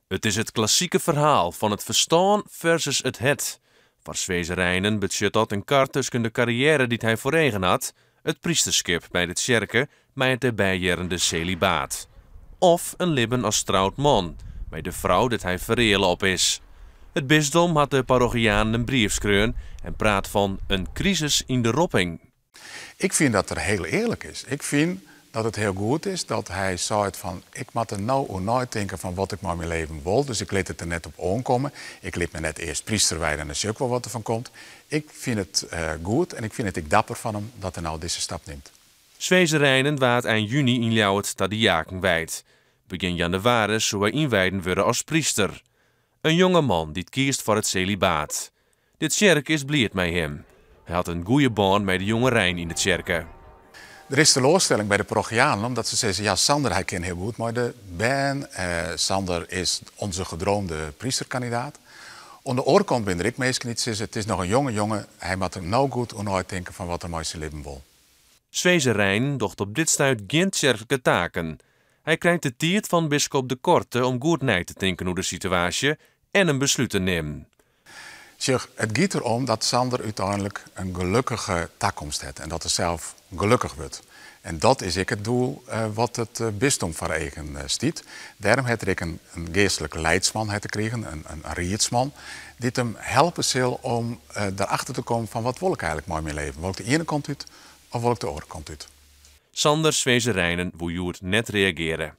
Het is het klassieke verhaal van het verstaan versus het. Voor Zwezerijnen betekent dat een kar tussen de carrière die hij voorheen had, het priesterschap bij de tjerke met het erbijjerende celibaat. Of een leven als trouwd man, bij de vrouw dat hij verreëlen op is. Het bisdom had de parochianen een brief schreven en praat van een crisis in de ropping. Ik vind dat er heel eerlijk is. Ik vind dat het heel goed is dat hij zei van ik moet er nou over nadenken van wat ik maar in mijn leven wil. Dus ik liet het er net op aankomen. Ik liet me net eerst priester wijden en dan zie ik wel wat er van komt. Ik vind het goed en ik vind het dapper van hem dat hij nou deze stap neemt. Zwezerijnen waard eind juni in Ljouwert dat de jaken wijdt. Begin januari zou hij inwijden worden als priester. Een jonge man die kiest voor het celibaat. Dit tjerk is blied met hem. Hij had een goede baan met de jonge Rijn in de tjerke. Er is teleurstelling bij de parochianen omdat ze zeggen, ja Sander hij kent heel goed maar de band. Sander is onze gedroomde priesterkandidaat. Aan de oorkant ben ik meestal niet zeggen, het is nog een jonge jongen, hij moet er nou goed over nadenken van wat hij met zijn leven wil. Zwezerijnen docht op dit stuit geen tjerkelijke taken. Hij krijgt de tijd van bisschop de Korte om goed na te denken over de situatie en een besluit te nemen. Zeg, het gaat erom dat Sander uiteindelijk een gelukkige toekomst heeft en dat hij zelf gelukkig wordt. En dat is ik het doel wat het bisdom voor eigen stiet. Daarom heb ik een geestelijke leidsman gekregen, een rietsman, die hem helpen zal om daarachter te komen van wat wil ik eigenlijk met mijn leven. Wil ik de ene kant uit of wil ik de andere kant uit? Sander Zwezerijnen wil net reageren.